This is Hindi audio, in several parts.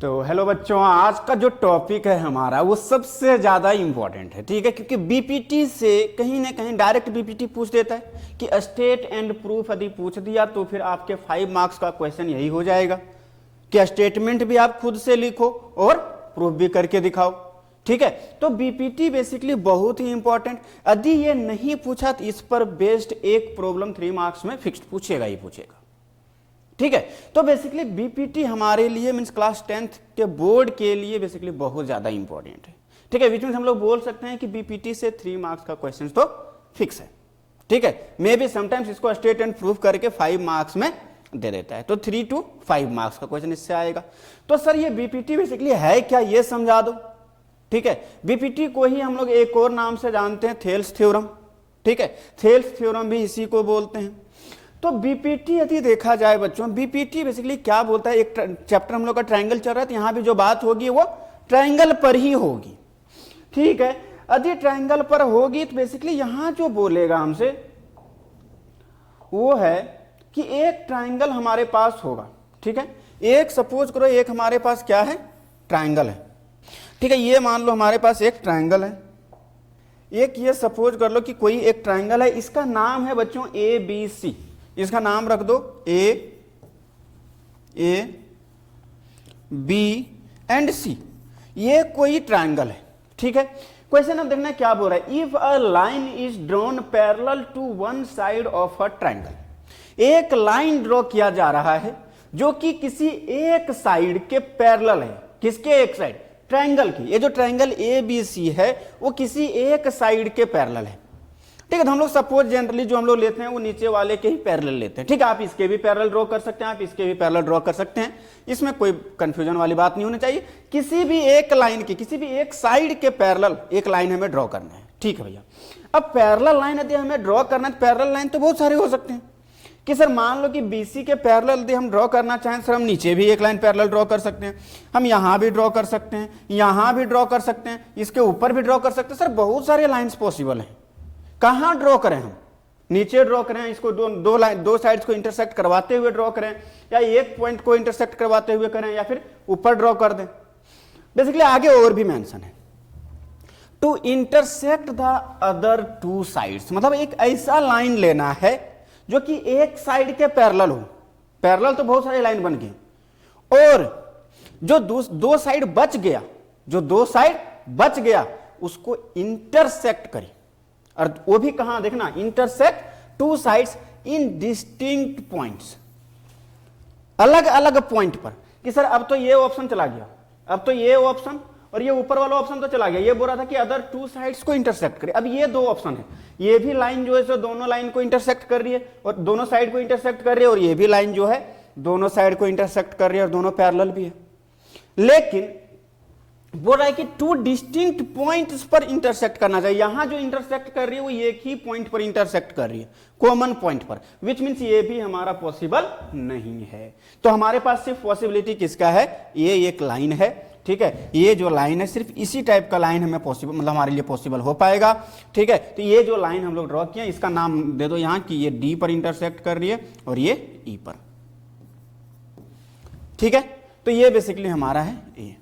तो हेलो बच्चों, आज का जो टॉपिक है हमारा वो सबसे ज़्यादा इम्पोर्टेंट है, ठीक है। क्योंकि बीपीटी से कहीं ना कहीं डायरेक्ट बीपीटी पूछ देता है कि स्टेट एंड प्रूफ यदि पूछ दिया तो फिर आपके 5 मार्क्स का क्वेश्चन यही हो जाएगा कि स्टेटमेंट भी आप खुद से लिखो और प्रूफ भी करके दिखाओ, ठीक है। तो बीपीटी बेसिकली बहुत ही इंपॉर्टेंट, यदि ये नहीं पूछा तो इस पर बेस्ड एक प्रॉब्लम 3 मार्क्स में फिक्स्ड पूछेगा ही पूछेगा, ठीक है। तो बेसिकली बीपीटी हमारे लिए मींस क्लास 10th के बोर्ड के लिए बेसिकली बहुत ज्यादा इंपॉर्टेंट है, ठीक है। बीच में हम लोग बोल सकते हैं कि बीपीटी से 3 मार्क्स का क्वेश्चन तो फिक्स है, ठीक है। मे बी समटाइम्स इसको स्टेट एंड प्रूफ करके 5 मार्क्स में दे देता है, तो 3 to 5 मार्क्स का क्वेश्चन इससे आएगा। तो सर ये बीपीटी बेसिकली है क्या, ये समझा दो, ठीक है। बीपीटी को ही हम लोग एक और नाम से जानते हैं, थेल्स थ्योरम, ठीक है। थेल्स थ्योरम भी इसी को बोलते हैं। तो बीपीटी यदि देखा जाए बच्चों, बीपीटी बेसिकली क्या बोलता है, एक चैप्टर हम लोग का ट्रायंगल चल रहा है, तो यहां भी जो बात होगी वो ट्रायंगल पर ही होगी, ठीक है। यदि ट्रायंगल पर होगी तो बेसिकली यहां जो बोलेगा हमसे वो है कि एक ट्रायंगल हमारे पास होगा, ठीक है। एक सपोज करो, एक हमारे पास क्या है, ट्रायंगल है, ठीक है। ये मान लो हमारे पास एक ट्रायंगल है, एक ये सपोज कर लो कि कोई एक ट्रायंगल है, इसका नाम है बच्चों ए बी सी, इसका नाम रख दो ए बी एंड सी, ये कोई ट्रायंगल है, ठीक है। क्वेश्चन अब देखना क्या बोल रहा है, if a line is drawn parallel to one side of a triangle, एक लाइन ड्रॉ किया जा रहा है जो कि किसी एक साइड के पैरेलल है, किसके एक साइड, ट्रायंगल की। ये जो ट्रायंगल ए बी सी है वो किसी एक साइड के पैरेलल है, ठीक है। तो हम लोग सपोज जनरली जो हम लोग लेते हैं वो नीचे वाले के ही पैरेलल लेते हैं, ठीक है। आप इसके भी पैरेलल ड्रॉ कर सकते हैं, आप इसके भी पैरेलल ड्रॉ कर सकते हैं, इसमें कोई कंफ्यूजन वाली बात नहीं होनी चाहिए। किसी भी एक लाइन की, किसी भी एक साइड के पैरेलल एक लाइन हमें ड्रॉ करना है, ठीक है भैया। अब पैरेलल लाइन यदि हमें ड्रॉ करना है, पैरेलल लाइन तो बहुत सारे हो सकते हैं कि सर मान लो कि बीसी के पैरेलल यदि हम ड्रॉ करना चाहें, सर हम नीचे भी एक लाइन पैरेलल ड्रॉ कर सकते हैं, हम यहां भी ड्रॉ कर सकते हैं, यहां भी ड्रॉ कर सकते हैं, इसके ऊपर भी ड्रॉ कर सकते हैं। सर बहुत सारे लाइंस पॉसिबल हैं, कहां ड्रॉ करें, हम नीचे ड्रॉ करें, इसको दो साइड्स को इंटरसेक्ट करवाते हुए ड्रॉ करें, या एक पॉइंट को इंटरसेक्ट करवाते हुए करें, या फिर ऊपर ड्रॉ कर दें। बेसिकली आगे और भी मेंशन है, to intersect the other two sides, मतलब एक ऐसा लाइन लेना है जो कि एक साइड के पैरेलल हो। पैरेलल तो बहुत सारी लाइन बन गई, और जो दो साइड बच गया, जो दो साइड बच गया उसको इंटरसेक्ट करी, और वो भी कहां देखना, intersect two sides in distinct points, अलग अलग पॉइंट पर। कि सर अब तो ये ऑप्शन चला गया, अब तो ये ऑप्शन और ये ऊपर वाला ऑप्शन तो चला गया, ये बोल रहा था कि अदर टू साइड्स को इंटरसेक्ट करे। अब ये दो ऑप्शन है, ये भी लाइन जो है सो दोनों लाइन को इंटरसेक्ट कर रही है और दोनों साइड को इंटरसेक्ट कर रही है, और ये भी लाइन जो है दोनों साइड को इंटरसेक्ट कर रही है और दोनों पैरेलल भी है। लेकिन बोल रहा है कि टू डिस्टिंक्ट पॉइंट्स पर इंटरसेक्ट करना चाहिए, यहां जो इंटरसेक्ट कर रही है वो एक ही पॉइंट पर इंटरसेक्ट कर रही है, कॉमन पॉइंट पर, विच मींस ये भी हमारा पॉसिबल नहीं है। तो हमारे पास सिर्फ पॉसिबिलिटी किसका है, ये एक लाइन है, ठीक है। ये जो लाइन है सिर्फ इसी टाइप का लाइन हमें पॉसिबल, मतलब हमारे लिए पॉसिबल हो पाएगा, ठीक है। तो ये जो लाइन हम लोग ड्रॉ किया, इसका नाम दे दो यहां कि ये डी पर इंटरसेक्ट कर रही है और ये ई पर, ठीक है। तो ये बेसिकली हमारा है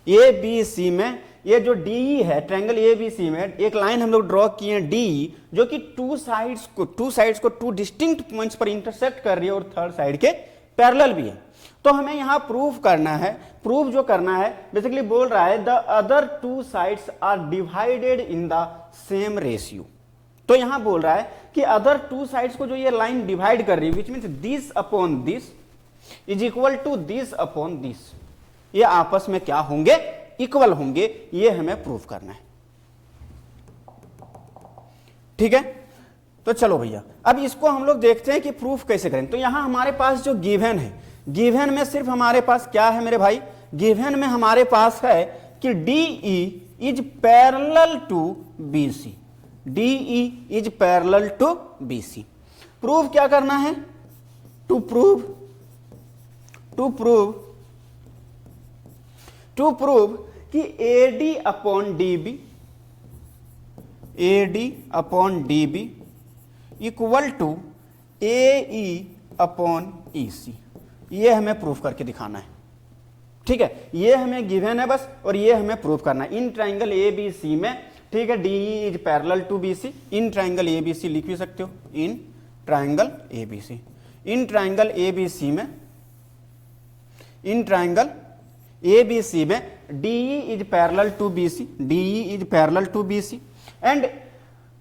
ए बी सी में ये जो डी है, ट्रायंगल ए बी सी में एक लाइन हम लोग ड्रॉ किए हैं डी, जो कि टू साइड्स को टू डिस्टिंक्ट पॉइंट्स पर इंटरसेक्ट कर रही है और थर्ड साइड के पैरेलल भी है। तो हमें यहां प्रूफ करना है, प्रूफ जो करना है बेसिकली बोल रहा है the other two sides are divided in the same ratio. तो यहां बोल रहा है कि अदर टू साइड्स को जो ये लाइन डिवाइड कर रही है, which means this upon this is equal to this upon this, ये आपस में क्या होंगे, इक्वल होंगे, ये हमें प्रूफ करना है, ठीक है। तो चलो भैया अब इसको हम लोग देखते हैं कि प्रूफ कैसे करें। तो यहां हमारे पास जो गिवन है, गिवन में सिर्फ हमारे पास क्या है मेरे भाई, गिवन में हमारे पास है कि DE is parallel to BC, DE is parallel to BC। Proof क्या करना है, टू प्रूव कि AD upon DB equal to AE upon EC, ये हमें प्रूफ करके दिखाना है, ठीक है, ये हमें गिवन है बस, और ये हमें प्रूव करना है। In triangle A B C में, ठीक है, D E is parallel to B C. In triangle A B C लिख भी सकते हो, in triangle A B C. In triangle A B C में, in triangle A B C में D E is parallel to B C, D E is parallel to B C, and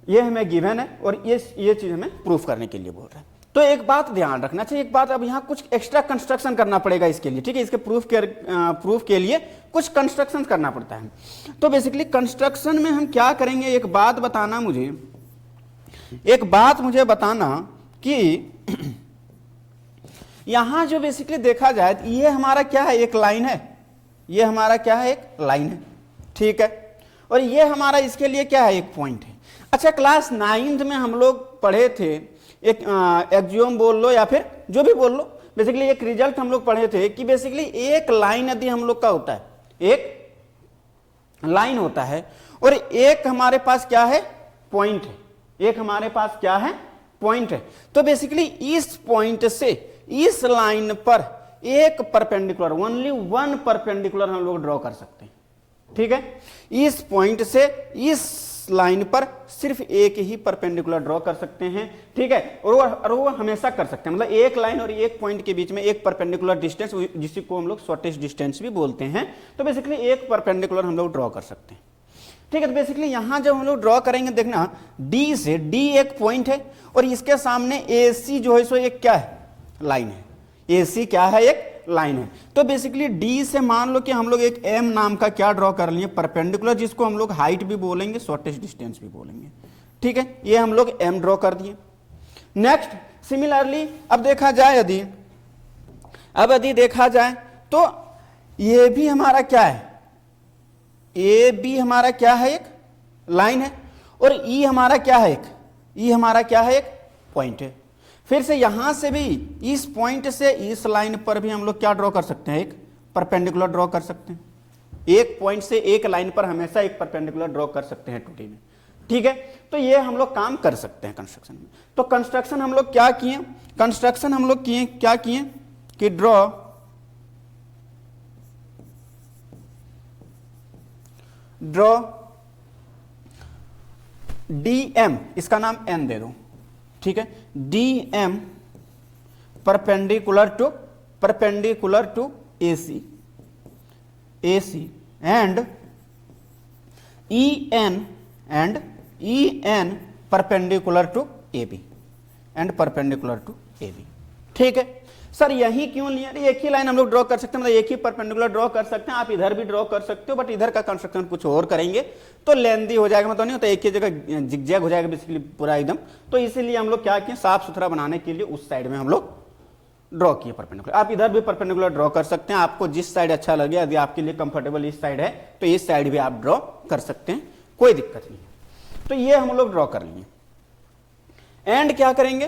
ये हमें गिवन है और ये चीज हमें प्रूफ करने के लिए बोल रहा है। तो एक बात ध्यान रखना चाहिए, एक बात, अब यहाँ कुछ एक्स्ट्रा कंस्ट्रक्शन करना पड़ेगा इसके लिए, ठीक है, इसके प्रूफ के लिए कुछ कंस्ट्रक्शन करना पड़ता है। तो बेसिकली कंस्ट्रक्शन में हम क्या करेंगे, एक बात बताना मुझे, एक बात मुझे बताना कि यहां जो बेसिकली देखा जाए तो ये हमारा क्या है, एक लाइन है, ये हमारा क्या है, एक लाइन है, ठीक है, और ये हमारा इसके लिए क्या है, एक पॉइंट है। अच्छा, क्लास 9th में हम लोग पढ़े थे, एक एक्सियोम बोल लो या फिर जो भी बोल लो, बेसिकली एक रिजल्ट हम लोग पढ़े थे कि बेसिकली एक लाइन यदि हम लोग का होता है, एक लाइन होता है और एक हमारे पास क्या है, पॉइंट है, एक हमारे पास क्या है, पॉइंट है, तो बेसिकली इस पॉइंट से इस लाइन पर एक परपेंडिकुलर, ओनली वन परपेंडिकुलर हम लोग ड्रॉ कर सकते हैं, ठीक है, इस पॉइंट से इस लाइन पर सिर्फ एक ही परपेंडिकुलर ड्रॉ कर सकते हैं, ठीक है, और वो हमेशा कर सकते हैं, मतलब एक लाइन और एक पॉइंट के बीच में एक परपेंडिकुलर डिस्टेंस, जिसी को हम लोग शॉर्टेस्ट डिस्टेंस भी बोलते हैं, तो बेसिकली एक परपेंडिकुलर हम लोग ड्रॉ कर सकते हैं, ठीक है। तो बेसिकली यहां जब हम लोग ड्रॉ करेंगे, देखना डी से, डी एक पॉइंट है और इसके सामने ए सी जो है सो एक क्या है, लाइन है, ए सी क्या है, एक लाइन है। तो बेसिकली डी से मान लो कि हम लोग एक एम नाम का क्या ड्रॉ कर लिए, परपेंडिकुलर, जिसको हम लोग हाइट भी बोलेंगे, शॉर्टेस्ट डिस्टेंस भी बोलेंगे, ठीक है, ये हम लोग एम ड्रॉ कर दिए। नेक्स्ट सिमिलरली अब देखा जाए, यदि देखा जाए तो ये भी हमारा क्या है, ए बी हमारा क्या है, एक लाइन है, और ई हमारा क्या है, एक ई हमारा क्या है, एक पॉइंट है। फिर से यहां से भी इस पॉइंट से इस लाइन पर भी हम लोग क्या ड्रॉ कर सकते हैं, एक परपेंडिकुलर ड्रॉ कर सकते हैं, एक पॉइंट से एक लाइन पर हमेशा एक परपेंडिकुलर ड्रॉ कर सकते हैं 2D में, ठीक है। तो ये हम लोग काम कर सकते हैं कंस्ट्रक्शन में। तो कंस्ट्रक्शन हम लोग क्या किए, कंस्ट्रक्शन हम लोग किए, क्या किए कि ड्रॉ डी एम, इसका नाम एन दे दो, ठीक है, D M perpendicular to A C and E N perpendicular to A B ठीक है। सर यही क्यों लिया, एक ही लाइन हम लोग ड्रॉ कर सकते हैं, मतलब एक ही परपेंडिकुलर ड्रॉ कर सकते हैं, आप इधर भी ड्रॉ कर सकते हो, बट इधर का कंस्ट्रक्शन कुछ और करेंगे तो लेंदी हो जाएगा, मतलब नहीं होता, एक ही जगह जिगजैग हो जाएगा बेसिकली पूरा एकदम। तो इसीलिए हम लोग क्या किए, साफ सुथरा बनाने के लिए उस साइड में हम लोग ड्रॉ किए परपेंडिकुलर। आप इधर भी परपेंडिकुलर ड्रॉ कर सकते हैं, आपको जिस साइड अच्छा लगे, यदि आपके लिए कंफर्टेबल इस साइड है तो इस साइड भी आप ड्रॉ कर सकते हैं, कोई दिक्कत नहीं। तो ये हम लोग ड्रॉ कर लिए। एंड क्या करेंगे,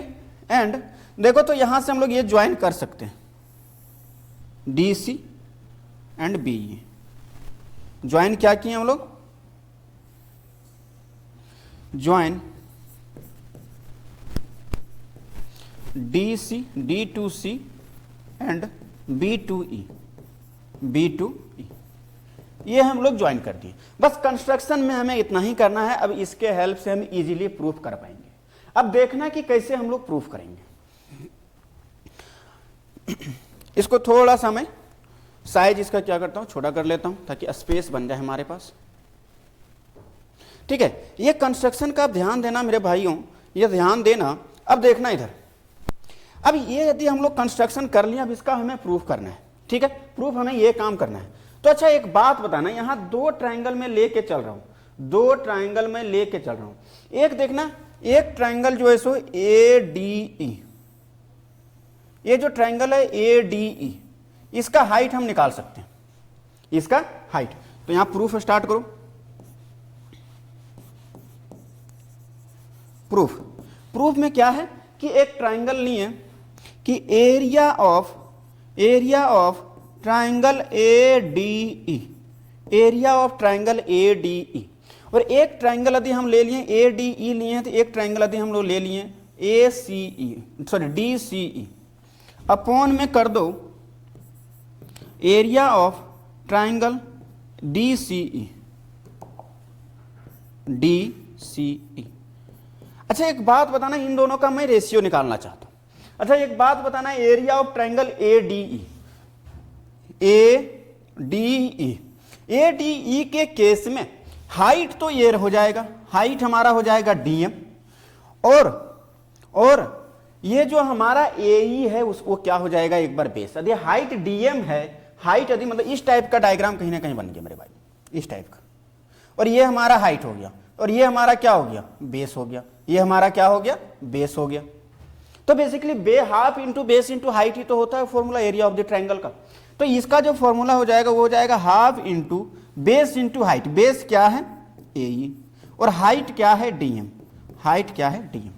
एंड देखो तो यहां से हम लोग ये ज्वाइन कर सकते हैं, D C and B A join क्या किए हम लोग, join D C, D to C and B to E, ये हम लोग ज्वाइन कर दिए। बस कंस्ट्रक्शन में हमें इतना ही करना है। अब इसके हेल्प से हम इजीली प्रूफ कर पाएंगे। अब देखना कि कैसे हम लोग प्रूफ करेंगे। इसको थोड़ा सा मैं साइज इसका क्या करता हूं, छोटा कर लेता हूं ताकि स्पेस बन जाए हमारे पास, ठीक है। ये कंस्ट्रक्शन का आप ध्यान देना मेरे भाइयों, ये ध्यान देना। अब देखना इधर, अब ये यदि हम लोग कंस्ट्रक्शन कर लिया, अब इसका हमें प्रूफ करना है, ठीक है। प्रूफ हमें ये काम करना है। तो अच्छा एक बात बताना, यहां दो ट्राइंगल में लेके चल रहा हूं, दो ट्राइंगल में लेके चल रहा हूं। एक देखना, एक ट्राइंगल जो है सो ए डी ई, ये जो ट्राइंगल है ए डी ई, इसका हाइट हम निकाल सकते हैं, इसका हाइट। तो यहां प्रूफ स्टार्ट करो। प्रूफ में क्या है कि एक ट्राइंगल लिए कि area of triangle A D E, area of triangle A D E, और एक ट्राइंगल यदि हम ले लिए ए डी ई लिए हैं, तो एक ट्राइंगल यदि हम लोग ले लिए ए सी ई, सॉरी डी सी ई, अपॉन में कर दो area of triangle DCE, DCE। अच्छा एक बात बताना, इन दोनों का मैं रेशियो निकालना चाहता हूं। अच्छा एक बात बताना, area of triangle ADE, ADE के केस में हाइट तो ये हो जाएगा, हाइट हमारा हो जाएगा DM, और ये जो हमारा AE है वो क्या हो जाएगा एक बार बेस। यदि हाइट DM है, हाइट यदि मतलब इस टाइप का डायग्राम कहीं ना कहीं बन गया मेरे भाई, इस टाइप का, और ये हमारा हाइट हो गया, और ये हमारा क्या हो गया, बेस हो गया, ये हमारा क्या हो गया, बेस हो गया। तो basically half into base into height ही तो होता है formula area of the triangle का। तो इसका जो फॉर्मूला हो जाएगा वो हो जाएगा half into base into height. Base क्या है AE और हाइट क्या है DM, हाइट क्या है DM।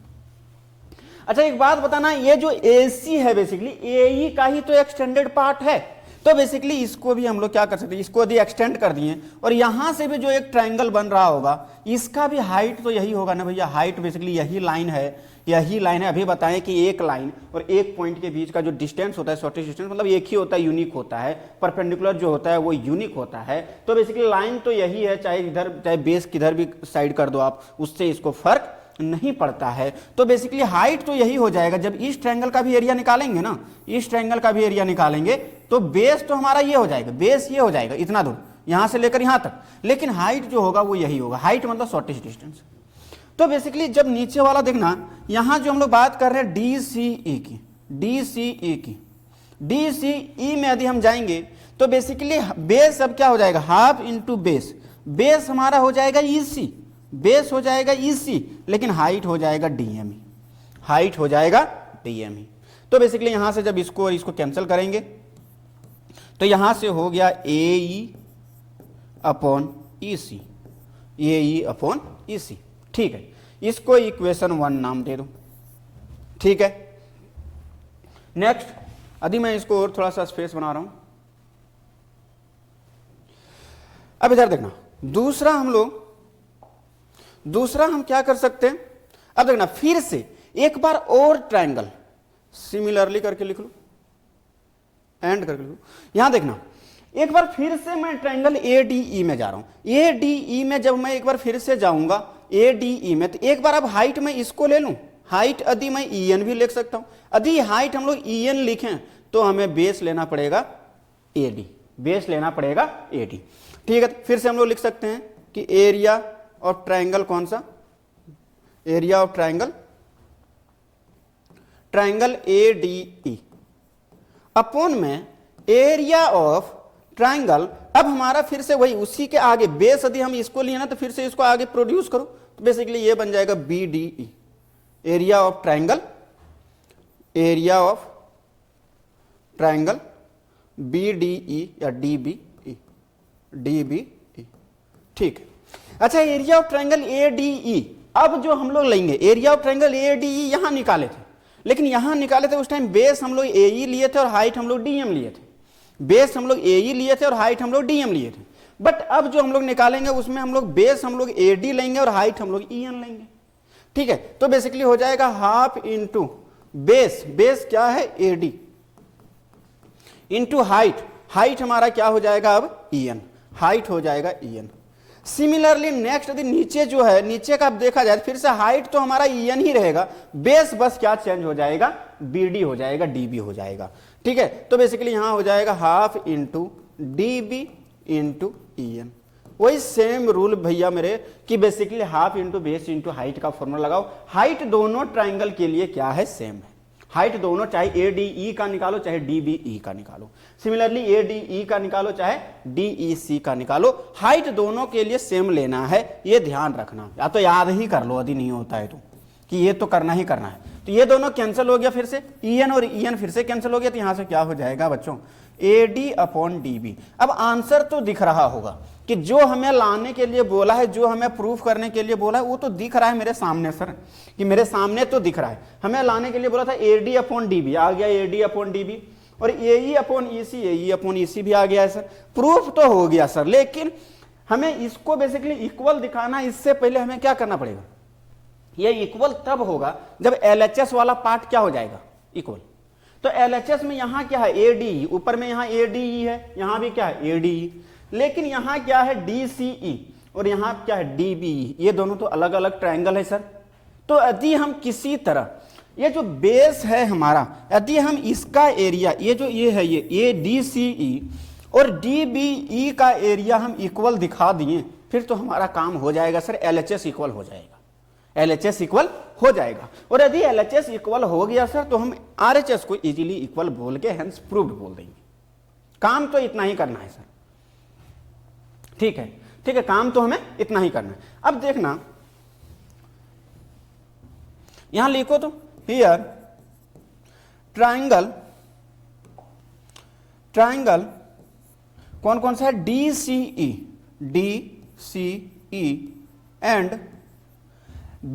अच्छा एक बात बताना, ये जो AC है बेसिकली AE का ही तो एक्सटेंडेड पार्ट है। तो बेसिकली इसको भी हम लोग क्या कर सकते हैं, इसको यदि एक्सटेंड कर दिए और यहां से भी जो एक ट्रायंगल बन रहा होगा इसका भी हाइट तो यही होगा ना भैया। हाइट बेसिकली यही लाइन है, यही लाइन है। अभी बताएं कि एक लाइन और एक पॉइंट के बीच का जो डिस्टेंस होता है, शॉर्टेस्ट डिस्टेंस, मतलब एक ही होता है, यूनिक होता है। परपेंडिकुलर जो होता है वो यूनिक होता है। तो बेसिकली लाइन तो यही है, चाहे इधर चाहे बेस किधर भी साइड कर दो आप, उससे इसको फर्क नहीं पड़ता है। तो बेसिकली हाइट तो यही हो जाएगा। जब इस ट्रायंगल का भी एरिया निकालेंगे ना, इस ट्रायंगल का भी एरिया निकालेंगे तो बेस तो हमारा ये हो जाएगा, बेस ये हो जाएगा इतना दूर, यहां से लेकर यहां तक। लेकिन हाइट जो होगा वो यही होगा, हाइट मतलब शॉर्टेस्ट डिस्टेंस। तो बेसिकली जब नीचे वाला देखना, यहां जो हम लोग बात कर रहे हैं DCE की, DCE की, DCE में यदि हम जाएंगे तो बेसिकली बेस अब क्या हो जाएगा, हाफ इंटू बेस। बेस हमारा हो जाएगा EC, बेस हो जाएगा EC, लेकिन हाइट हो जाएगा DME, हाइट हो जाएगा DME। तो बेसिकली यहां से जब इसको और इसको कैंसिल करेंगे तो यहां से हो गया AE upon EC, AE upon EC। ठीक है, इसको इक्वेशन 1 नाम दे दो। ठीक है, नेक्स्ट यदि मैं इसको और थोड़ा सा स्पेस बना रहा हूं, अब इधर देखना, दूसरा हम क्या कर सकते हैं। अब देखना फिर से एक बार और ट्रायंगल सिमिलरली करके लिख लो, एंड करके लिख लो। यहां देखना एक बार फिर से मैं ट्रायंगल ADE में जा रहा हूं। ADE में जब मैं एक बार फिर से जाऊंगा ADE में, तो एक बार अब हाइट में इसको ले लूं, हाइट यदि मैं EN भी लिख सकता हूं। यदि हाइट हम लोग EN लिखें तो हमें बेस लेना पड़ेगा AD, बेस लेना पड़ेगा AD। ठीक है, फिर से हम लोग लिख सकते हैं कि एरिया ऑफ ट्रायंगल, कौन सा, area of triangle ADE upon में एरिया ऑफ ट्रायंगल। अब हमारा फिर से वही, उसी के आगे बेस यदि हम इसको लिए ना तो फिर से इसको आगे प्रोड्यूस करो, तो बेसिकली ये बन जाएगा BDE, area of triangle, area of triangle BDE या DBE, DBE। ठीक है, अच्छा एरिया ऑफ ट्रायंगल ADE अब जो हम लोग लेंगे, एरिया ऑफ ट्रायंगल ADE यहां निकाले थे, लेकिन यहां निकाले थे उस टाइम बेस हम लोग AE लिए थे और हाइट हम लोग DM लिए थे। बेस हम लोग AE लिए थे और हाइट हम लोग DM लिए थे। बट अब जो हम लोग निकालेंगे उसमें हम लोग बेस हम लोग AD लेंगे और हाइट हम लोग EN लेंगे। ठीक है, तो बेसिकली हो जाएगा हाफ इंटू बेस, बेस क्या है AD, इंटू हाइट, हाइट हमारा क्या हो जाएगा अब EN, हाइट हो जाएगा EN। सिमिलरली नेक्स्ट यदि नीचे जो है, नीचे का देखा जाए फिर से हाइट तो हमारा EN ही रहेगा, बेस बस क्या चेंज हो जाएगा, BD हो जाएगा, DB हो जाएगा। ठीक है, तो बेसिकली यहां हो जाएगा half into DB into EN। वही सेम रूल भैया मेरे कि basically half into base into height का फॉर्मूला लगाओ। हाइट दोनों ट्राइंगल के लिए क्या है, सेम है। हाइट दोनों चाहे ADE का निकालो चाहे DBE का निकालो, सिमिलरली ADE का निकालो चाहे DEC का निकालो, हाइट दोनों के लिए सेम लेना है, ये ध्यान रखना। या तो याद ही कर लो यदि नहीं होता है तो, कि ये तो करना ही करना है। तो ये दोनों कैंसिल हो गया, फिर से EN और EN फिर से कैंसिल हो गया, तो यहां से क्या हो जाएगा बच्चों, AD अपॉन DB। अब आंसर तो दिख रहा होगा कि जो हमें लाने के लिए बोला है, जो हमें प्रूफ करने के लिए बोला है, वो तो दिख रहा है मेरे सामने सर, कि मेरे सामने तो दिख रहा है। हमें लाने के लिए बोला था AD अपॉन DB, आ गया AD अपॉन DB, और AE upon EC, AE upon EC भी आ गया है सर। प्रूफ तो हो गया सर, लेकिन हमें इसको बेसिकली इक्वल दिखाना, इससे पहले हमें क्या करना पड़ेगा, ये इक्वल तब होगा जब LHS वाला पार्ट क्या हो जाएगा, इक्वल। तो LHS में यहाँ क्या है ADE, ऊपर में यहाँ ADE है, यहाँ भी क्या है ADE, लेकिन यहाँ क्या है DCE और यहाँ क्या है DBE, ये दोनों तो अलग अलग ट्रायंगल है सर। तो यदि हम किसी तरह ये जो बेस है हमारा, यदि हम इसका एरिया ये जो ये है ये DCE और DBE का एरिया हम इक्वल दिखा दिए, फिर तो हमारा काम हो जाएगा सर, LHS इक्वल हो जाएगा, LHS इक्वल हो जाएगा। और यदि LHS इक्वल हो गया सर तो हम RHS को इजीली इक्वल बोल के हेंस प्रूव्ड बोल देंगे। काम तो इतना ही करना है सर, ठीक है, ठीक है, काम तो हमें इतना ही करना है। अब देखना यहां लिखो तो हियर ट्रायंगल कौन कौन सा है, DCE and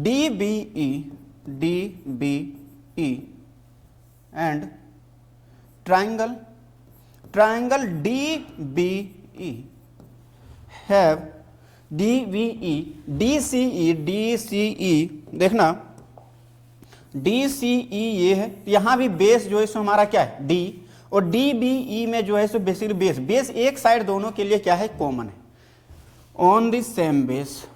DBE and triangle DBE have DCE देखना DCE ये है, यहां भी बेस जो है सो हमारा क्या है D, और DBE में जो है सो बेसिकली बेस एक साइड दोनों के लिए क्या है कॉमन है, ऑन द सेम बेस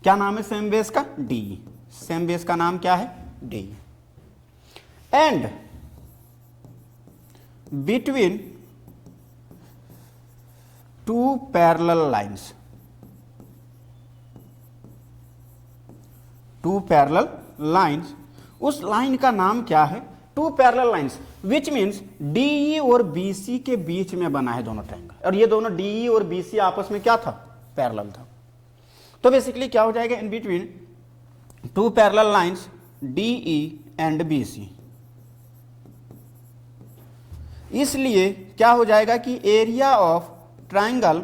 क्या नाम है सेम बेस का D, सेम बेस का नाम क्या है D, and between two parallel lines, उस लाइन का नाम क्या है, two parallel lines, which means DE और BC के बीच में बना है दोनों ट्रायंगल, और ये दोनों DE और BC आपस में क्या था पैरेलल था। तो बेसिकली क्या हो जाएगा, in between two parallel lines DE and BC, इसलिए क्या हो जाएगा कि area of triangle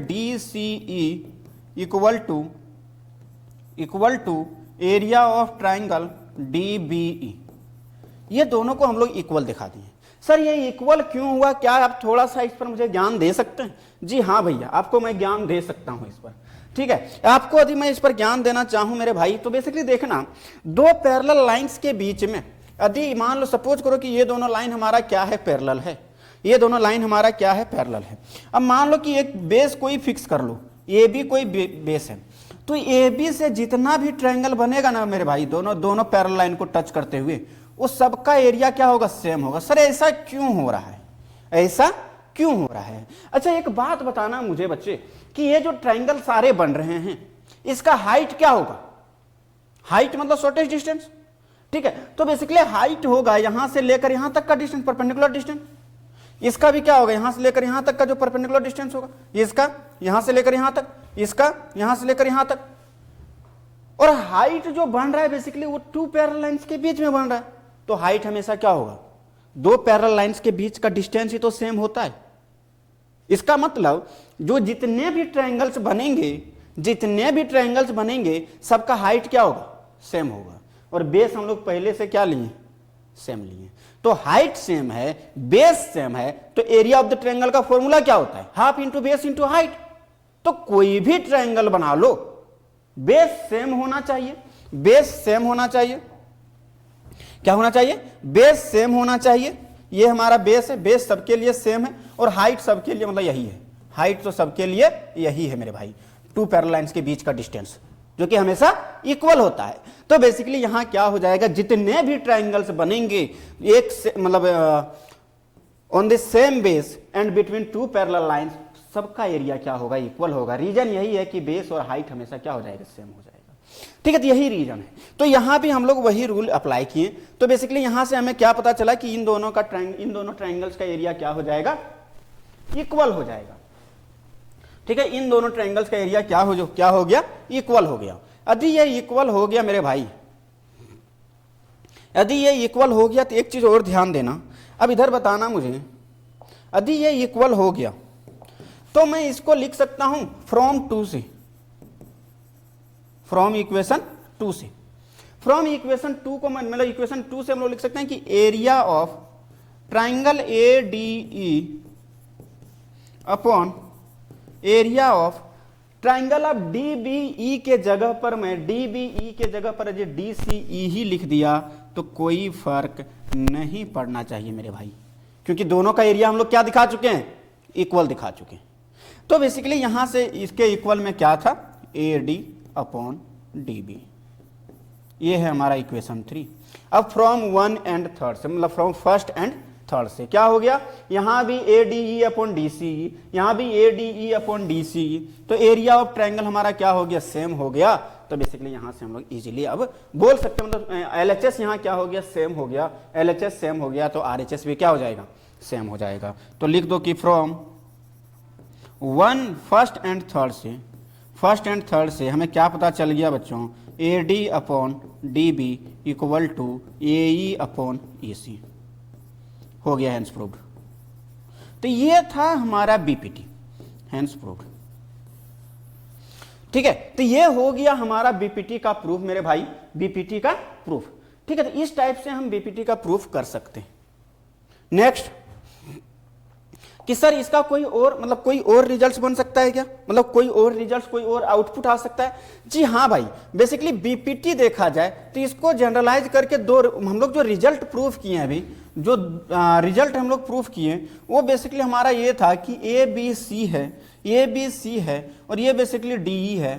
DCE equal to area of triangle DBE, ये दोनों को हम लोग इक्वल दिखा दिए। सर ये इक्वल क्यों हुआ, क्या आप थोड़ा सा इस पर मुझे ज्ञान दे सकते हैं? जी हाँ भैया, आपको मैं ज्ञान दे सकता हूं इस पर, ठीक है। आपको यदि मैं इस पर ज्ञान देना चाहूं मेरे भाई, तो बेसिकली देखना दो पैरेलल लाइंस के बीच में यदि मान लो सपोज करो कि ये दोनों लाइन हमारा क्या है पैरेलल है, ये दोनों लाइन हमारा क्या है पैरेलल है। अब मान लो कि एक बेस कोई फिक्स कर लो, ए बी कोई बेस है, तो ए बी से जितना भी ट्रायंगल बनेगा ना मेरे भाई, दोनों पैरेलल लाइन को टच करते हुए, उस सबका एरिया क्या होगा सेम होगा। सर ऐसा क्यों हो रहा है, ऐसा क्यों हो रहा है? अच्छा एक बात बताना मुझे बच्चे कि ये जो ट्रायंगल सारे बन रहे हैं इसका हाइट क्या होगा? हाइट मतलब शॉर्टेस्ट डिस्टेंस, ठीक है। तो बेसिकली हाइट होगा यहां से लेकर यहां तक का डिस्टेंस, परपेंडिकुलर डिस्टेंस। इसका भी क्या होगा, यहां से लेकर यहां तक का जो परपेंडिकुलर डिस्टेंस होगा, इसका यहां से लेकर यहां तक, इसका यहां से लेकर यहां तक। और हाइट जो बन रहा है बेसिकली वो टू पैरेलल लाइंस के बीच में बन रहा है, तो हाइट हमेशा क्या होगा, दो पैरेलल लाइंस के बीच का डिस्टेंस ही तो सेम होता है। इसका मतलब जो जितने भी ट्रायंगल्स बनेंगे सबका हाइट क्या होगा, सेम होगा। और बेस हम लोग पहले से क्या लिए, सेम लिए। तो हाइट सेम है, बेस सेम है, तो एरिया ऑफ द ट्रायंगल का फॉर्मूला क्या होता है, half into base into height. तो कोई भी ट्रायंगल बना लो बेस सेम होना चाहिए, बेस सेम होना चाहिए, क्या होना चाहिए, बेस सेम होना चाहिए। ये हमारा बेस है, बेस सबके लिए सेम है, और हाइट सबके लिए मतलब यही है, हाइट तो सबके लिए यही है मेरे भाई, टू पैरेलल लाइंस के बीच का डिस्टेंस जो कि हमेशा इक्वल होता है। तो बेसिकली यहां क्या हो जाएगा, जितने भी ट्रायंगल्स बनेंगे एक से मतलब on the same base and between two parallel lines, सबका एरिया क्या होगा, इक्वल होगा। रीजन यही है कि बेस और हाइट हमेशा क्या हो जाएगा, सेम हो जाएगा, ठीक है। तो यही रीजन है। तो यहां भी हम लोग वही रूल अप्लाई किए। तो बेसिकली यहां से हमें क्या पता चला कि इन दोनों ट्रायंगल्स का एरिया क्या हो जाएगा, इक्वल हो जाएगा, ठीक है। इन दोनों ट्रायंगल्स का एरिया क्या हो गया, इक्वल हो गया। यदि ये इक्वल हो गया मेरे भाई, यदि ये इक्वल हो गया तो एक चीज और ध्यान देना, अब इधर बताना मुझे, यदि ये इक्वल हो गया तो मैं इसको लिख सकता हूं फ्रॉम इक्वेशन टू से। फ्रॉम इक्वेशन टू को मतलब इक्वेशन टू से हम लोग लिख सकते हैं कि area of triangle ADE upon area of triangle of DBE के जगह पर मैं DBE के जगह पर जो DCE ही लिख दिया तो कोई फर्क नहीं पड़ना चाहिए मेरे भाई, क्योंकि दोनों का एरिया हम लोग क्या दिखा चुके हैं, इक्वल दिखा चुके हैं। तो बेसिकली यहां से इसके इक्वल में क्या था, AD अपॉन DB। ये है हमारा इक्वेशन 3। अब फ्रॉम 1 एंड 3 से, मतलब फ्रॉम फर्स्ट एंड थर्ड से क्या हो गया, यहां भी ADE अपॉन DCE, यहां भी ADE अपॉन DCE, तो एरिया ऑफ ट्राइंगल हमारा क्या हो गया, सेम हो गया। तो बेसिकली यहां से हम लोग इजीली अब बोल सकते हैं, मतलब LHS यहां क्या हो गया, सेम हो गया। LHS सेम हो गया तो RHS भी क्या हो जाएगा, सेम हो जाएगा। तो लिख दो कि फ्रॉम 1 फर्स्ट एंड थर्ड से हमें क्या पता चल गया बच्चों, AD upon DB equal to AE upon EC हो गया, हैंस प्रूव्ड। तो ये था हमारा BPT, हैंस प्रूव्ड। ठीक है, तो ये हो गया हमारा BPT का प्रूफ मेरे भाई, BPT का प्रूफ। ठीक है, तो इस टाइप से हम BPT का प्रूफ कर सकते हैं। नेक्स्ट कि सर इसका कोई और, मतलब कोई और रिजल्ट्स बन सकता है क्या, मतलब कोई और रिजल्ट्स, कोई और आउटपुट आ सकता है। जी हाँ भाई, बेसिकली BPT देखा जाए तो इसको जनरलाइज करके दो हम लोग जो रिजल्ट प्रूफ किए हैं, अभी जो रिजल्ट हम लोग प्रूफ किए वो बेसिकली हमारा ये था कि ABC है और ये बेसिकली DE है।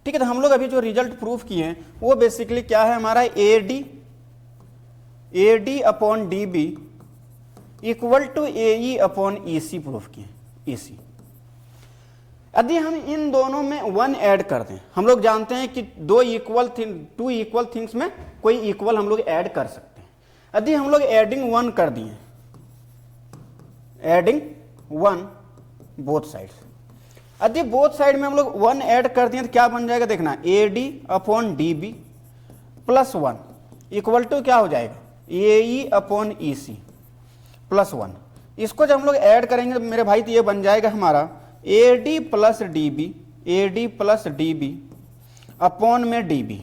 ठीक है, तो हम लोग अभी जो रिजल्ट प्रूफ किए हैं वो बेसिकली क्या है हमारा, AD upon DB equal to AE upon EC proof किए, EC। यदि हम इन दोनों में 1 ऐड कर दें, हम लोग जानते हैं कि टू इक्वल थिंग्स में कोई इक्वल हम लोग ऐड कर सकते हैं। यदि हम लोग एडिंग 1 कर दिए, एडिंग 1 बोथ साइड्स, यदि बोथ साइड में हम लोग 1 ऐड कर दिए तो क्या बन जाएगा, देखना, AD upon DB plus 1 equal to क्या हो जाएगा, AE अपॉन EC प्लस 1। इसको जब हम लोग ऐड करेंगे मेरे भाई तो ये बन जाएगा हमारा AD प्लस DB अपॉन में DB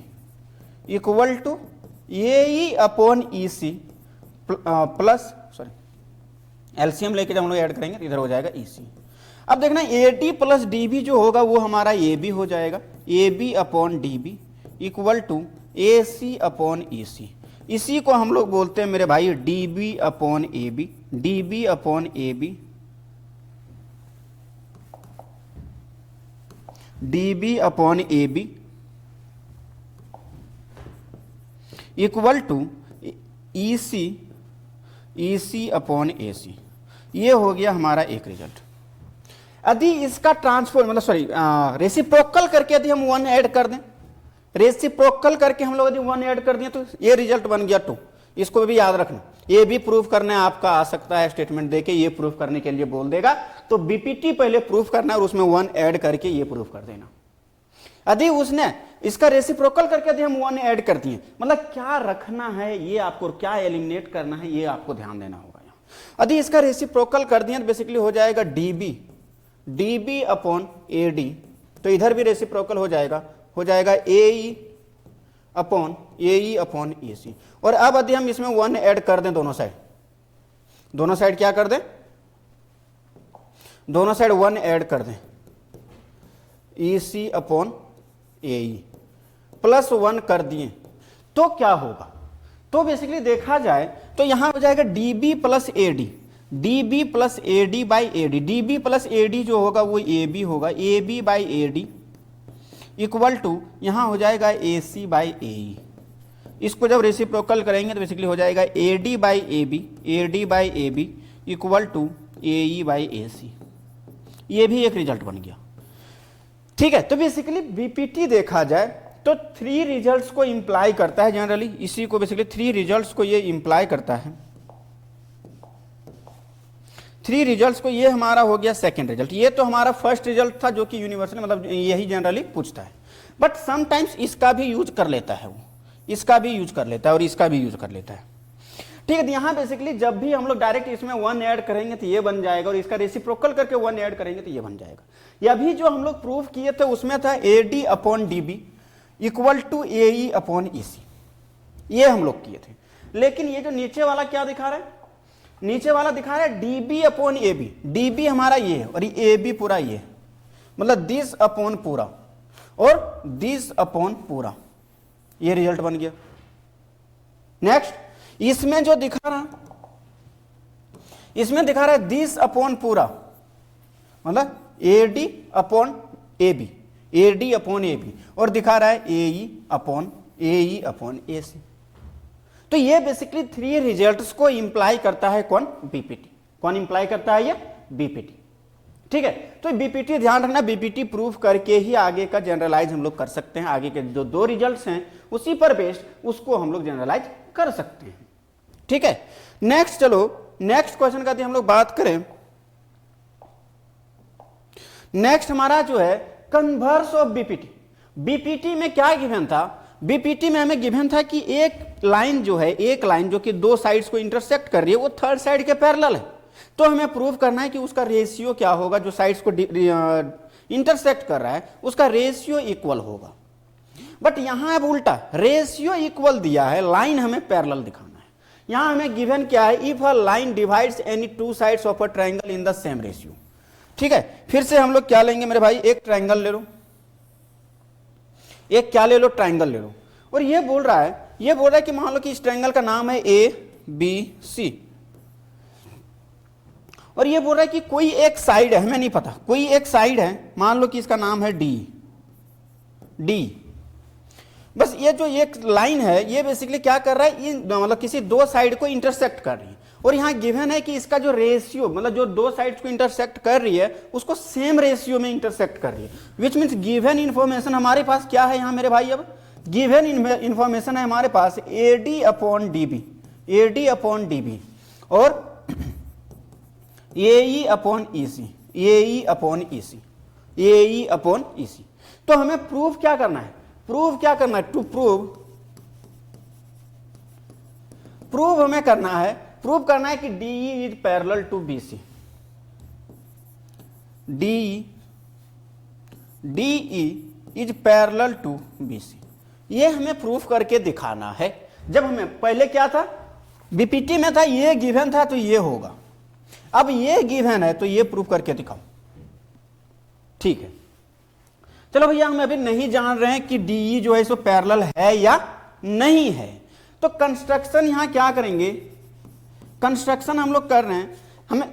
equal to AE upon EC plus, sorry LCM लेके जब हम लोग ऐड करेंगे तो इधर हो जाएगा EC। अब देखना AD प्लस DB जो होगा वो हमारा AB हो जाएगा, AB upon DB equal to AC upon EC। इसी को हम लोग बोलते हैं मेरे भाई DB upon AB, DB upon AB, DB upon AB equal to EC upon AC। ये हो गया हमारा एक रिजल्ट। यदि इसका ट्रांसफॉर्म, मतलब सॉरी रेसिप्रोकल करके यदि हम 1 ऐड कर दें, रेसिप्रोकल करके हम लोग यदि 1 ऐड कर दिए तो ये रिजल्ट बन गया 2। इसको भी याद रखना, ये भी प्रूफ करना आपका आ सकता है, स्टेटमेंट देके ये प्रूफ करने के लिए बोल देगा तो BPT पहले प्रूफ करना और उसमें 1 ऐड करके ये प्रूफ कर देना। यदि उसने इसका रेसिप्रोकल करके यदि हम 1 ऐड कर दिए, मतलब क्या रखना है ये आपको, क्या एलिमिनेट करना है ये आपको ध्यान देना होगा। यदि इसका रेसिप्रोकल कर दिए तो बेसिकली हो जाएगा DB अपॉन AD, तो इधर भी रेसिप्रोकल हो जाएगा AE अपॉन EC। और अब यदि हम इसमें 1 ऐड कर दें दोनों साइड क्या कर दें, दोनों साइड 1 ऐड कर दें, EC अपॉन AE प्लस 1 कर दिए तो क्या होगा, तो बेसिकली देखा जाए तो यहां हो जाएगा DB plus AD by AD। DB plus AD जो होगा वो AB होगा, AB by AD equal to यहां हो जाएगा AC बाई AE। इसको जब रेसिप्रोकल करेंगे तो बेसिकली हो जाएगा AD by AB equal to AE by AC। ये भी एक रिजल्ट बन गया। ठीक है, तो बेसिकली BPT देखा जाए तो 3 रिजल्ट्स को इंप्लाई करता है जनरली, इसी को बेसिकली 3 रिजल्ट्स को ये इंप्लाई करता है। 3 रिजल्ट्स को, ये हमारा हो गया सेकंड रिजल्ट। ये तो हमारा फर्स्ट रिजल्ट था जो कि यूनिवर्सल मतलब यही जनरली पूछता है, बट समटाइम्स इसका भी यूज कर लेता है, वो इसका भी यूज कर लेता है और इसका भी यूज कर लेता है। ठीक है, यहाँ बेसिकली जब भी हम लोग डायरेक्ट इसमें 1 ऐड करेंगे तो ये बन जाएगा और इसका रेसिप्रोकल करके 1 ऐड करेंगे तो ये बन जाएगा। या भी जो हम लोग प्रूफ किए थे उसमें था AD upon DB equal to AE upon EC, ये हम लोग किए थे। लेकिन ये जो नीचे वाला क्या दिखा रहा है, नीचे वाला दिखा रहा है DB अपॉन AB। DB हमारा ये है और AB पूरा ये है, मतलब दिस अपॉन पूरा और दिस अपॉन पूरा, ये रिजल्ट बन गया। नेक्स्ट इसमें जो दिखा रहा, इसमें दिखा रहा है दिस अपॉन पूरा, मतलब AD upon AB, AD upon AB, और दिखा रहा है AE अपॉन AC। तो ये बेसिकली 3 रिजल्ट्स को इंप्लाई करता है कौन? BPT। कौन इंप्लाई करता है? ये BPT। ठीक है, तो BPT ध्यान रखना, BPT प्रूफ करके ही आगे का जनरलाइज हम लोग कर सकते हैं। आगे के जो 2 रिजल्ट्स हैं उसी पर बेस्ड उसको हम लोग जनरलाइज कर सकते हैं। ठीक है, नेक्स्ट चलो नेक्स्ट क्वेश्चन का हम लोग बात करें। नेक्स्ट हमारा जो है कन्वर्स ऑफ BPT। BPT में क्या गिवन था? BPT में हमें गिवन था कि एक लाइन जो है, एक लाइन जो कि 2 साइड्स को इंटरसेक्ट कर रही है, वो थर्ड साइड के पैरेलल है। तो हमें प्रूव करना है कि उसका रेशियो क्या होगा, जो साइड्स को इंटरसेक्ट कर रहा है उसका रेशियो इक्वल होगा। बट यहां अब उल्टा, रेशियो इक्वल दिया है, लाइन हमें पैरेलल दिखाना है। यहां हमें गिवन क्या है? If a line divides any 2 sides of a triangle in the same ratio. ठीक है, फिर से हम लोग क्या लेंगे मेरे भाई? एक ट्रायंगल ले लो, एक क्या ले लो? ट्रायंगल ले लो। और ये बोल रहा है कि मान लो कि इस ट्रायंगल का नाम है ABC, और ये बोल रहा है कि कोई एक साइड है, हमें नहीं पता, कोई एक साइड है, मान लो कि इसका नाम है D। बस ये जो एक लाइन है ये बेसिकली क्या कर रहा है? ये मतलब किसी 2 साइड को इंटरसेक्ट कर रही है, और यहां गिवन है कि इसका जो रेशियो, मतलब जो 2 साइड्स को इंटरसेक्ट कर रही है उसको सेम रेशियो में इंटरसेक्ट कर रही है। विच मीन्स गिवन इंफॉर्मेशन हमारे पास क्या है यहां मेरे भाई? अब गिवन इंफॉर्मेशन है हमारे पास AD अपॉन DB और AE अपॉन EC। तो हमें प्रूफ क्या करना है? टू प्रूव हमें करना है, प्रूव करना है कि DE is parallel to BC। DE is parallel to BC, ये हमें प्रूफ करके दिखाना है। जब हमें पहले क्या था? BPT में था ये गिवन था तो ये होगा, अब ये गिवन है तो ये प्रूफ करके दिखाओ। ठीक है, चलो भैया हम अभी नहीं जान रहे हैं कि DE जो है सो पैरेलल है या नहीं है, तो कंस्ट्रक्शन यहां क्या करेंगे? कंस्ट्रक्शन हम लोग कर रहे हैं, हमें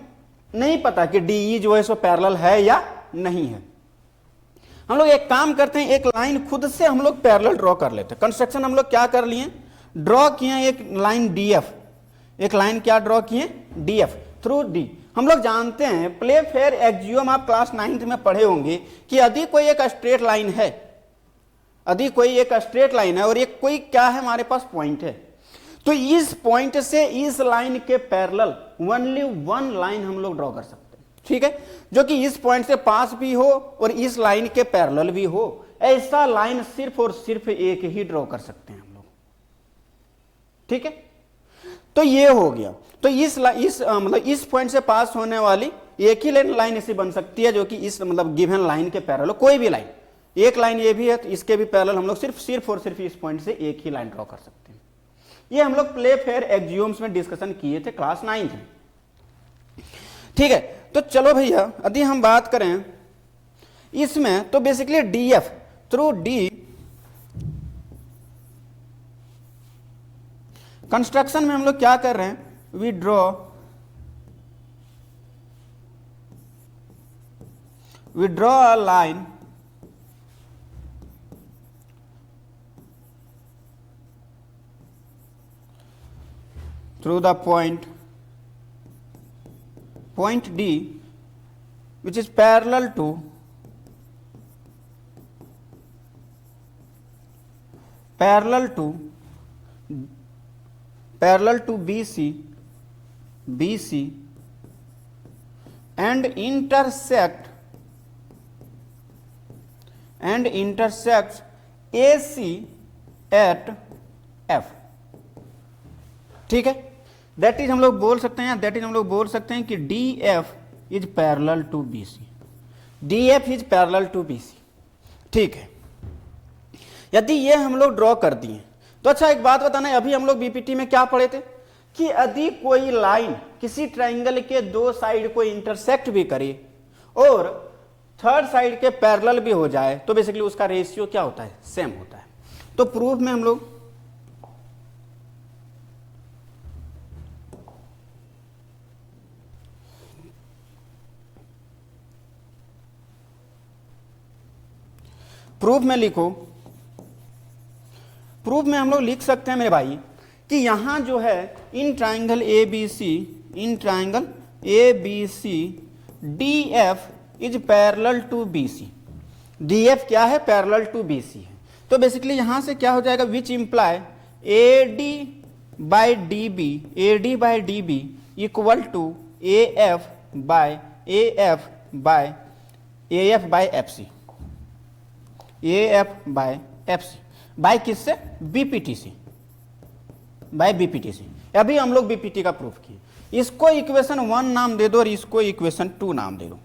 नहीं पता कि DE जो है सो पैरेलल है या नहीं है। हम लोग एक काम करते हैं, एक लाइन खुद से हम लोग पैरेलल ड्रॉ कर लेते हैं। कंस्ट्रक्शन हम लोग क्या कर लिए? ड्रॉ किए एक लाइन DF, एक लाइन क्या ड्रॉ किए? DF through D। हम लोग जानते हैं प्ले फेयर एक्जियोम आप क्लास 9th में पढ़े होंगे कि यदि कोई एक स्ट्रेट लाइन है, और एक कोई क्या है हमारे पास? पॉइंट है, तो इस पॉइंट से इस लाइन के पैरेलल ओनली 1 लाइन हम लोग ड्रॉ कर सकते हैं। ठीक है, जो कि इस पॉइंट से पास भी हो और इस लाइन के पैरेलल भी हो, ऐसा लाइन सिर्फ और सिर्फ एक ही ड्रॉ कर सकते हैं हम लोग। ठीक है, तो ये हो गया। तो इस पॉइंट से पास होने वाली एक ही लाइन ऐसी बन सकती है जो कि इस मतलब गिवन लाइन के पैरेलल, कोई भी लाइन, एक लाइन ये भी है तो इसके भी पैरेलल हम लोग सिर्फ और सिर्फ इस पॉइंट से एक ही लाइन ड्रॉ कर सकते हैं। ये हम लोग प्ले फेयर एक्जियोम्स में डिस्कशन किए थे क्लास 9th में। ठीक है, तो चलो भैया यदि हम बात करें इसमें, तो basically DF through D construction में हम लोग क्या कर रहे हैं? We draw a line through the point D which is parallel to BC and intersects AC at F। ठीक है, दैट इज हम लोग बोल सकते हैं कि DF is parallel to BC। ठीक है, यदि ये हम लोग ड्रॉ कर दिए तो अच्छा एक बात बताना है, अभी हम लोग BPT में क्या पढ़े थे कि यदि कोई लाइन किसी ट्रायंगल के 2 साइड को इंटरसेक्ट भी करे और थर्ड साइड के पैरेलल भी हो जाए तो बेसिकली उसका रेशियो क्या होता है, सेम होता है। तो प्रूफ में हम लोग प्रूफ में लिखो, प्रूफ में हम लोग लिख सकते हैं मेरे भाई कि यहां जो है in triangle A B C, in triangle A B C D F is parallel to B C. D F क्या है, पैरेलल टू बी सी है। तो बेसिकली यहां से क्या हो जाएगा, which imply A D by D B, A D by D B equal to A F by F C, A F by F C, by किससे, बीपीटी से, बाय बीपीटी से। अभी हम लोग बीपीटी का प्रूफ किए। इसको इक्वेशन 1 नाम दे दो और इसको इक्वेशन 2 नाम दे दो।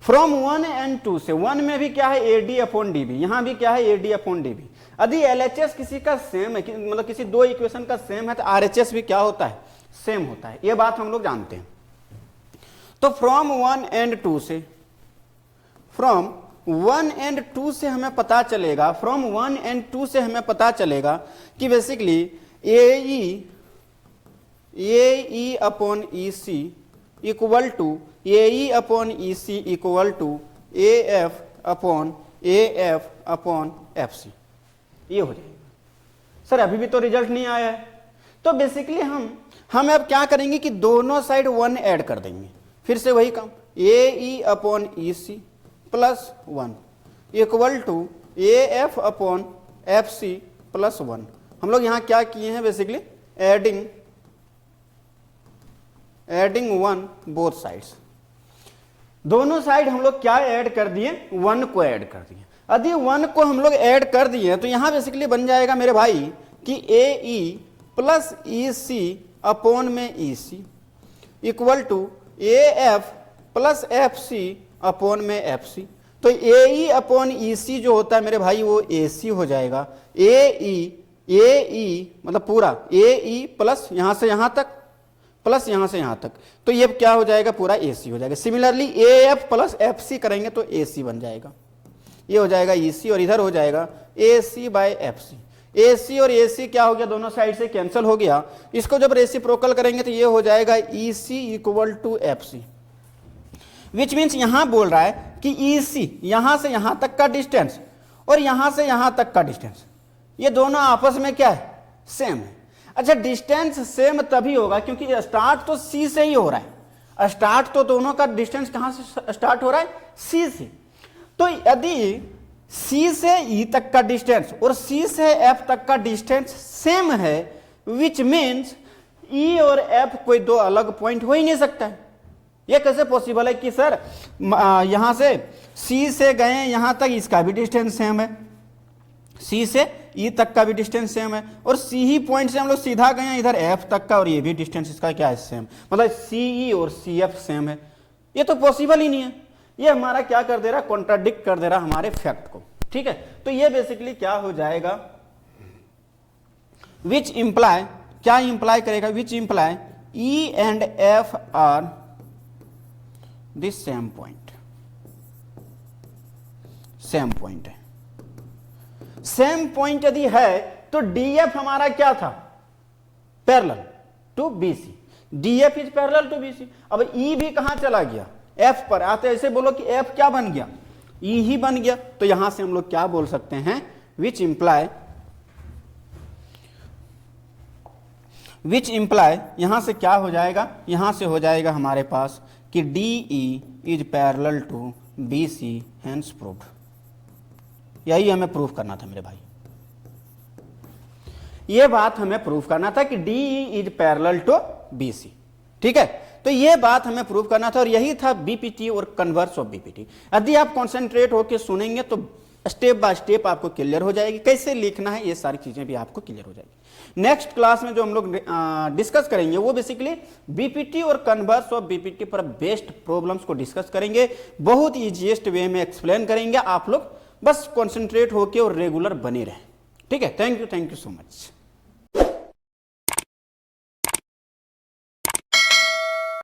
फ्रॉम 1 एंड 2 से, 1 में भी क्या है A D upon D B, यहां भी क्या है A D upon D B. यदि एल एच एस किसी का सेम है, मतलब किसी दो इक्वेशन का सेम है, तो आर एच एस भी क्या होता है, सेम होता है। ये बात हम लोग जानते हैं। तो फ्रॉम 1 एंड 2 से, फ्रॉम 1 एंड 2 से हमें पता चलेगा, फ्रॉम 1 एंड 2 से हमें पता चलेगा कि basically A E upon E C equal to A E upon E C equal to A F upon F C. ये हो जाएगा। सर अभी भी तो रिजल्ट नहीं आया है। तो बेसिकली हम अब क्या करेंगे कि दोनों साइड 1 ऐड कर देंगे, फिर से वही काम, A E upon E C plus 1 equal to A F upon F C plus 1। हम लोग यहां क्या किए हैं, बेसिकली एडिंग 1 बोथ साइड्स। दोनों साइड हम लोग क्या ऐड कर दिए, 1 को ऐड कर दिए। यदि 1 को हम लोग ऐड कर दिए तो यहां बेसिकली बन जाएगा मेरे भाई कि ए ई प्लस ई सी अपॉन में E C equal to A F plus F C upon में एफ सी। तो ए ई अपॉन ई सी जो होता है मेरे भाई वो ए सी हो जाएगा। ए ई मतलब पूरा ए ई प्लस यहां से यहां तक प्लस यहां से यहां तक, तो ये क्या हो जाएगा, पूरा ए सी हो जाएगा। Similarly A F plus F C करेंगे तो ए सी बन जाएगा, ये हो जाएगा ई सी और इधर हो जाएगा ए सी बाय एफ सी। ए सी और ए सी क्या हो गया, दोनों साइड से कैंसिल हो गया। इसको जब रेसिप्रोकल करेंगे तो ये हो जाएगा E C equal to F C, which means यहां बोल रहा है कि ई सी यहां से यहां तक का डिस्टेंस और यहां से यहां तक का डिस्टेंस, ये दोनों आपस में क्या है, सेम है। अच्छा, डिस्टेंस सेम तभी होगा क्योंकि स्टार्ट तो सी से ही हो रहा है। स्टार्ट तो दोनों का डिस्टेंस कहां से स्टार्ट हो रहा है, सी से। तो यदि सी से ई तक का डिस्टेंस और सी से एफ तक का डिस्टेंस सेम है, विच मीन्स ई और एफ कोई दो अलग पॉइंट हो ही नहीं सकता है। ये कैसे पॉसिबल है कि सर यहां से सी से गए यहां तक, इसका भी डिस्टेंस सेम है, सी से ई तक का भी डिस्टेंस सेम है, और सी ही पॉइंट से हम लोग सीधा गए इधर एफ तक का, और ये भी डिस्टेंस इसका क्या है, सेम, मतलब सी ई और सी एफ सेम है। ये तो पॉसिबल ही नहीं है। ये हमारा क्या कर दे रहा है, कॉन्ट्राडिक्ट कर दे रहा हमारे फैक्ट को। ठीक है, तो ये बेसिकली क्या हो जाएगा, विच इंप्लाई, क्या इंप्लाई करेगा, which imply E and F are this same point, same point है। सेम पॉइंट यदि है तो डीएफ हमारा क्या था, parallel to BC, DF is parallel to BC. अब ई भी कहां चला गया, एफ पर आते, ऐसे बोलो कि एफ क्या बन गया, ई ही बन गया। तो यहां से हम लोग क्या बोल सकते हैं, विच इंप्लाई यहां से क्या हो जाएगा, यहां से हो जाएगा हमारे पास कि D E is parallel to B C, hence proved. यही हमें प्रूफ करना था मेरे भाई, ये बात हमें प्रूफ करना था कि D E is parallel to B C. ठीक है, तो ये बात हमें प्रूफ करना था और यही था बीपीटी और कन्वर्स ऑफ बीपीटी। यदि आप कॉन्सेंट्रेट होकर सुनेंगे तो स्टेप बाय स्टेप आपको क्लियर हो जाएगी, कैसे लिखना है ये सारी चीजें भी आपको क्लियर हो जाएगी। नेक्स्ट क्लास में जो हम लोग डिस्कस करेंगे वो बेसिकली बीपीटी और कन्वर्स ऑफ बीपीटी पर बेस्ड प्रॉब्लम्स को डिस्कस करेंगे, बहुत ईजीएस्ट वे में एक्सप्लेन करेंगे। आप लोग बस कॉन्सेंट्रेट होकर और रेगुलर बने रहें। ठीक है, थैंक यू सो मच।